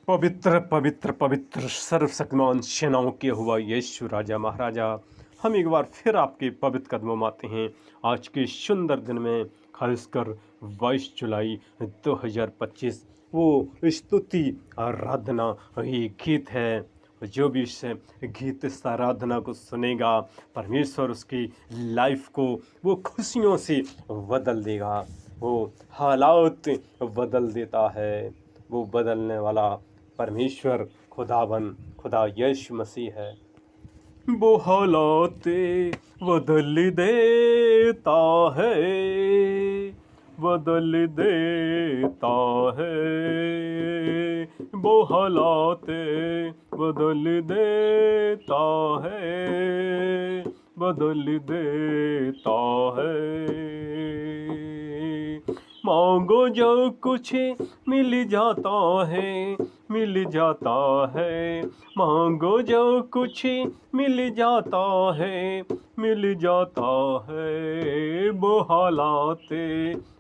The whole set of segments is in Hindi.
पवित्र पवित्र पवित्र सर्वशक्तिमान सेनाओं के हुआ यीशु राजा महाराजा, हम एक बार फिर आपके पवित्र कदमों में आते हैं। आज के सुंदर दिन में खासकर 22 जुलाई 2025 वो स्तुति आराधना ये गीत है। जो भी इस गीत इस आराधना को सुनेगा, परमेश्वर उसकी लाइफ को वो खुशियों से बदल देगा। वो हालात बदल देता है। वो बदलने वाला परमेश्वर खुदा यीशु मसीह है। वो हालात बदल देता है, बदल देता है। वो हालात बदल देता है, बदल देता है। मांगो जो कुछ मिल जाता है, मिल जाता है। मांगो जो कुछ मिल जाता है, मिल जाता है। वो हालात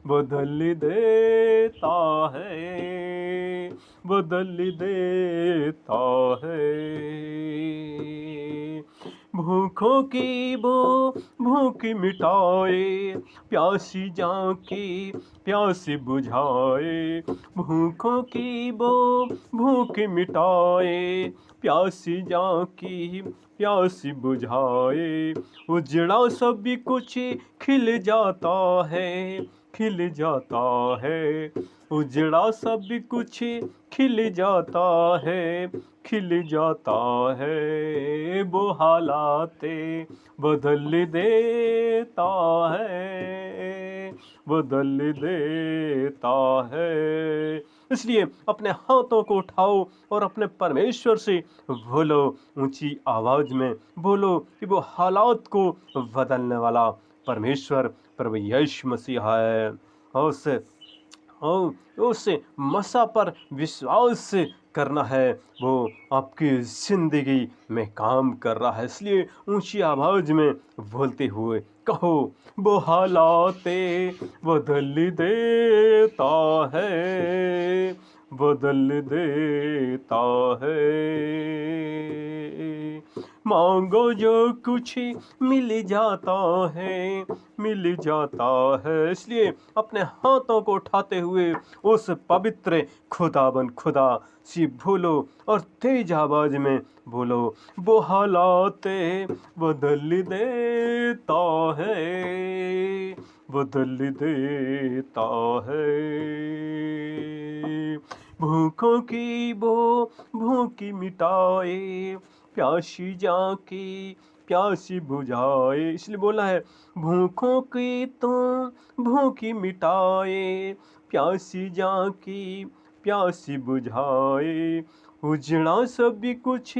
बदल देता है, बदल देता है। भूखों की वो भूख मिटाए, प्यासी जान की प्यास बुझाए। भूखों की वो भूख मिटाए, प्यासी जान की प्यास बुझाए। उजड़ा सब कुछ खिल जाता है, खिल जाता है। उजड़ा सब कुछ खिल जाता है, खिल जाता है। वो हालात बदल देता है, बदल देता है। इसलिए अपने हाथों को उठाओ और अपने परमेश्वर से बोलो, ऊंची आवाज में बोलो कि वो हालात को बदलने वाला परमेश्वर प्रभु यीशु मसीह है। और उस मसा पर विश्वास करना है, वो आपकी जिंदगी में काम कर रहा है। इसलिए ऊंची आवाज में बोलते हुए कहो, वो हालात बदल देता है, बदल देता है। मांगो जो कुछ मिल जाता है, मिल जाता है। इसलिए अपने हाथों को उठाते हुए उस पवित्र खुदा से बोलो और तेज आवाज में बोलो, वो हालात बदल देता है, बदल देता है। भूखों की वो भूख मिटाए, प्यासी जान की प्यासी बुझाए। इसलिए बोला है, भूखों की तो भूखी मिटाए, प्यासी जान की प्यासी बुझाए। उजड़ा सब कुछ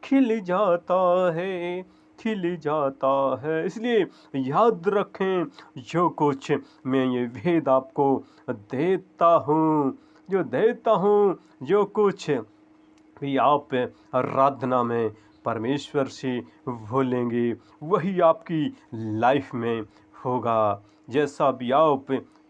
खिल जाता है, खिल जाता है। इसलिए याद रखें, जो कुछ मैं ये भेद आपको देता हूँ, जो देता हूँ, जो कुछ भी आप आराधना में परमेश्वर से भूलेंगे, वही आपकी लाइफ में होगा। जैसा भी आप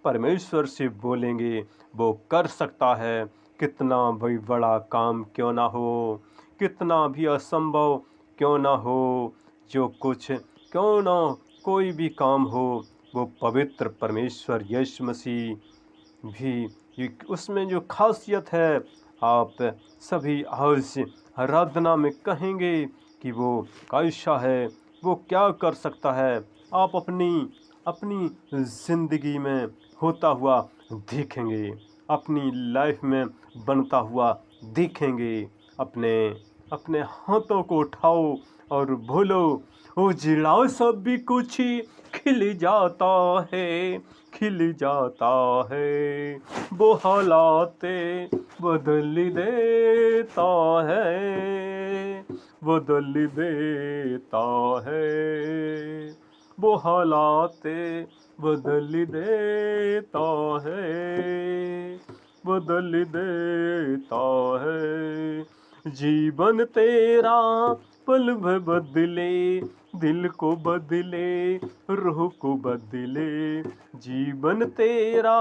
परमेश्वर से बोलेंगे, वो कर सकता है। कितना भी बड़ा काम क्यों ना हो, कितना भी असंभव क्यों ना हो, जो कुछ क्यों ना कोई भी काम हो, वो पवित्र परमेश्वर यीशु मसीह भी उसमें जो खासियत है, आप सभी आज आराधना में कहेंगे कि वो कैसा है, वो क्या कर सकता है। आप अपनी अपनी जिंदगी में होता हुआ देखेंगे, अपनी लाइफ में बनता हुआ देखेंगे। अपने अपने हाथों को उठाओ और बोलो, उजड़ा सब भी कुछ खिल जाता है, खिल जाता है। वो हालात बदल देता है, बदल देता है। वो हालात बदल देता है, बदल देता है। जीवन तेरा पल भर बदले, दिल को बदले, रूह को बदले। जीवन तेरा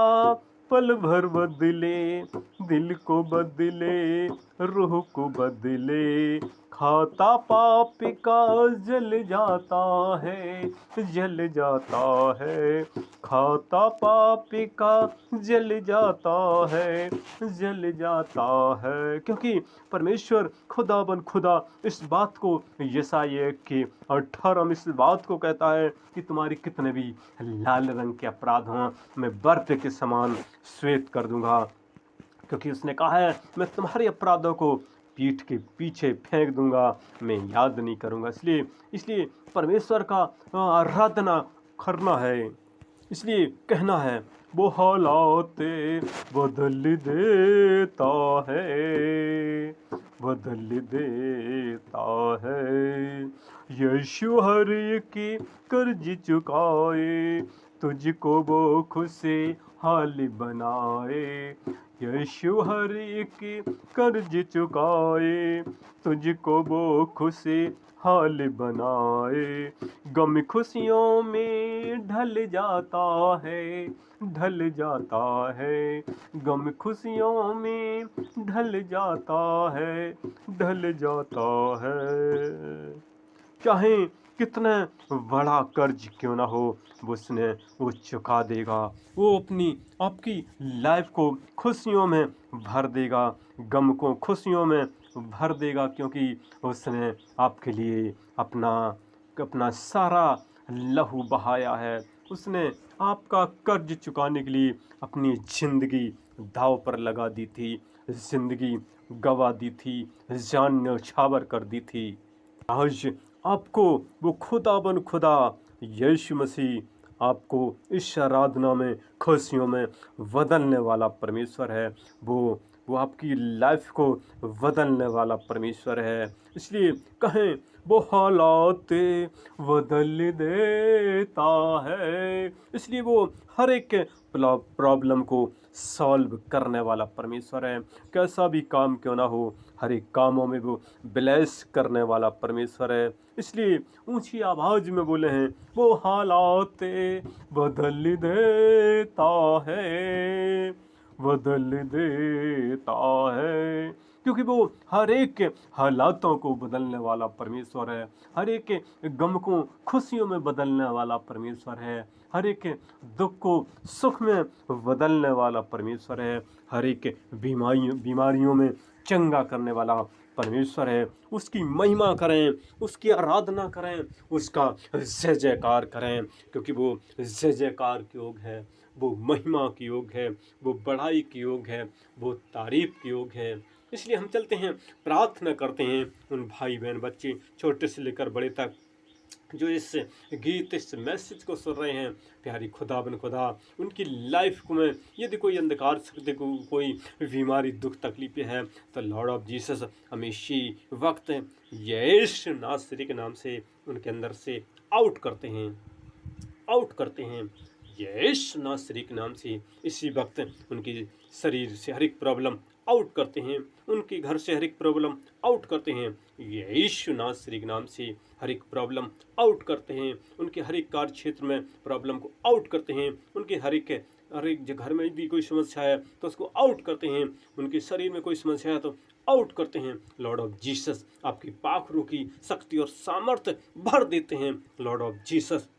पल भर बदले, दिल को बदले, रूह को बदले, खाता पाप का जल जाता है, जल जाता है, खाता पाप का जल जाता है, जल जाता है। क्योंकि परमेश्वर खुदाबंद खुदा इस बात को यशायाह के 18 इस बात को कहता है कि तुम्हारे कितने भी लाल रंग के अपराध हों, मैं बर्फ के समान श्वेत कर दूंगा। क्योंकि उसने कहा है मैं तुम्हारे अपराधों को पीठ के पीछे फेंक दूंगा, मैं याद नहीं करूंगा। इसलिए परमेश्वर का आराधना करना है, इसलिए कहना है वो हालात बदल देता है, बदल देता है। यीशु हर एक कर्ज चुकाए, तुझको वो खुशहाल बनाए। यीशु हर एक कर्ज चुकाए, तुझको वो खुशहाल बनाए। गम खुशियों में ढल जाता है, ढल जाता है, गम खुशियों में ढल जाता है, ढल जाता है। चाहे कितना बड़ा कर्ज क्यों ना हो, वो चुका देगा। वो अपनी आपकी लाइफ को खुशियों में भर देगा, गम को खुशियों में भर देगा। क्योंकि उसने आपके लिए अपना सारा लहू बहाया है। उसने आपका कर्ज चुकाने के लिए अपनी ज़िंदगी दांव पर लगा दी थी, ज़िंदगी गवा दी थी, जान न्यौछावर कर दी थी। आज आपको वो खुदाबंद खुदा यीशु मसीह आपको इस आराधना में खुशियों में बदलने वाला परमेश्वर है। वो आपकी लाइफ को बदलने वाला परमेश्वर है। इसलिए कहें वो हालात बदल देता है। इसलिए वो हर एक प्रॉब्लम को सॉल्व करने वाला परमेश्वर है। कैसा भी काम क्यों ना हो, हर एक कामों में वो ब्लेस करने वाला परमेश्वर है। इसलिए ऊंची आवाज में बोले हैं वो हालात बदल देता है, बदल देता है। क्योंकि वो हर एक हालातों को बदलने वाला परमेश्वर है, हर एक गम को खुशियों में बदलने वाला परमेश्वर है, हर एक दुख को सुख में बदलने वाला परमेश्वर है, हर एक बीमारियों में चंगा करने वाला परमेश्वर है। उसकी महिमा करें, उसकी आराधना करें, उसका जय जयकार करें। क्योंकि वो जय जयकार के योग है, वो महिमा के योग है, वो बढ़ाई के योग है, वो तारीफ के योग है। इसलिए हम चलते हैं, प्रार्थना करते हैं उन भाई बहन बच्चे छोटे से लेकर बड़े तक जो इस गीत इस मैसेज को सुन रहे हैं। प्यारी खुदाबंद खुदा उनकी लाइफ में यदि कोई अंधकार शक्ति को कोई बीमारी दुख तकलीफें हैं तो लॉर्ड ऑफ जीसस हमें इसी वक्त यीशु नासरी के नाम से उनके अंदर से आउट करते हैं, आउट करते हैं। यीशु नासरी के नाम से इसी वक्त उनकी शरीर से हर एक प्रॉब्लम आउट करते हैं, उनके घर से हर एक प्रॉब्लम आउट करते हैं। यीशु नासरी के नाम से हर एक प्रॉब्लम आउट करते हैं, उनके हर एक कार्य क्षेत्र में प्रॉब्लम को आउट करते हैं, उनके हर एक घर में भी कोई समस्या है तो उसको आउट करते हैं, उनके शरीर में कोई समस्या है तो आउट करते हैं। लॉर्ड ऑफ जीसस आपकी पाखरों की शक्ति और सामर्थ्य भर देते हैं। लॉर्ड ऑफ जीसस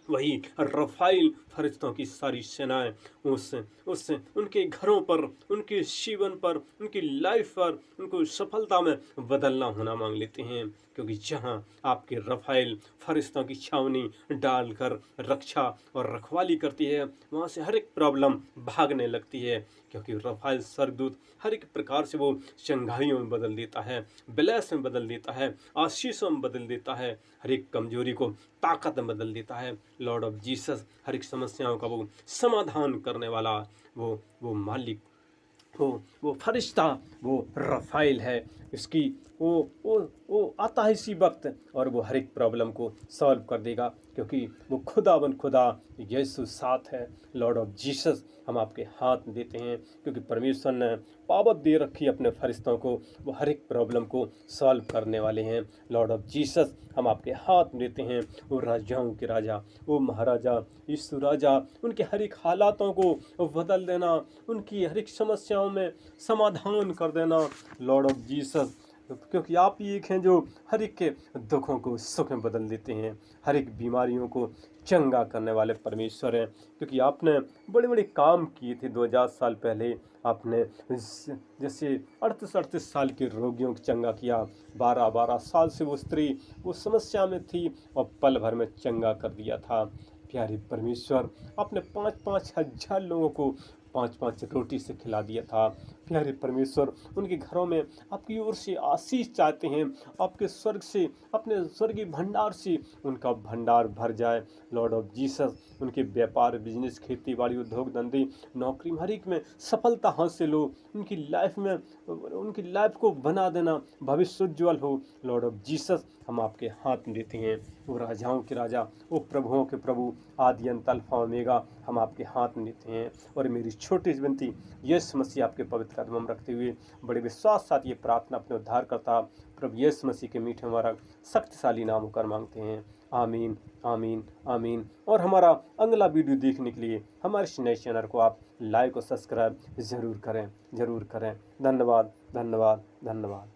वही रफाइल फरिश्तों की सारी सेनाएं उस उनके घरों पर, उनके जीवन पर, उनकी लाइफ पर, उनको सफलता में बदलना होना मांग लेते हैं। क्योंकि जहां आपके रफाइल फरिश्तों की छावनी डालकर रक्षा और रखवाली करती है वहां से हर एक प्रॉब्लम भागने लगती है। क्योंकि रफाइल स्वर्गदूत हर एक प्रकार से वो चंगाइयों में बदल देता है, ब्लेस में बदल देता है, आशीषों में बदल देता है, हर एक कमजोरी को ताकत में बदल देता है। लॉर्ड ऑफ जीसस हर एक समस्याओं का वो समाधान करने वाला वो मालिक, वो फरिश्ता, वो रफाइल है। इसकी वो आता है इसी वक्त और वो हर एक प्रॉब्लम को सॉल्व कर देगा। क्योंकि वो खुदावन खुदा यीशु साथ है। लॉर्ड ऑफ जीसस हम आपके हाथ में देते हैं, क्योंकि परमेश्वर ने पावत दे रखी है अपने फरिश्तों को, वो हर एक प्रॉब्लम को सॉल्व करने वाले हैं। लॉर्ड ऑफ जीसस हम आपके हाथ में देते हैं। वो राजाओं के राजा, वो महाराजा यीशु राजा, उनके हर एक हालातों को बदल देना, उनकी हर एक समस्याओं में समाधान कर देना। लॉर्ड ऑफ जीसस, क्योंकि आप ही एक हैं जो हर एक के दुखों को सुख में बदल देते हैं, हर एक बीमारियों को चंगा करने वाले परमेश्वर हैं। क्योंकि आपने बड़े बड़े काम किए थे 2000 साल पहले। आपने जैसे 38 साल के रोगियों को चंगा किया, 12 साल से वो स्त्री वो समस्या में थी और पल भर में चंगा कर दिया था। प्यारे परमेश्वर, आपने 5-5 हजार लोगों को 5-5 रोटी से खिला दिया था। प्यारे परमेश्वर, उनके घरों में आपकी ओर से आशीष चाहते हैं, आपके स्वर्ग से, अपने स्वर्गीय भंडार से उनका भंडार भर जाए। लॉर्ड ऑफ जीसस, उनके व्यापार, बिजनेस, खेती बाड़ी, उद्योग धंधे, नौकरी, हर एक में सफलता हासिल हो, उनकी लाइफ में, उनकी लाइफ को बना देना, भविष्य उज्ज्वल हो। लॉर्ड ऑफ जीसस, हम आपके हाथ में देते हैं। वो राजाओं के राजा, वो प्रभुओं के प्रभु, आदि अंत अल्फा ओमेगा, हम आपके हाथ में देते हैं। और मेरी छोटी सी विनती यीशु मसीह आपके पवित्र कदमों में रखते हुए बड़े विश्वास साथ ये प्रार्थना अपने उद्धार करता प्रभु यीशु मसीह के मीठे हमारा शक्तिशाली नाम होकर मांगते हैं। आमीन, आमीन, आमीन। और हमारा अगला वीडियो देखने के लिए हमारे इस नए चैनल को आप लाइक और सब्सक्राइब जरूर करें, जरूर करें। धन्यवाद, धन्यवाद, धन्यवाद।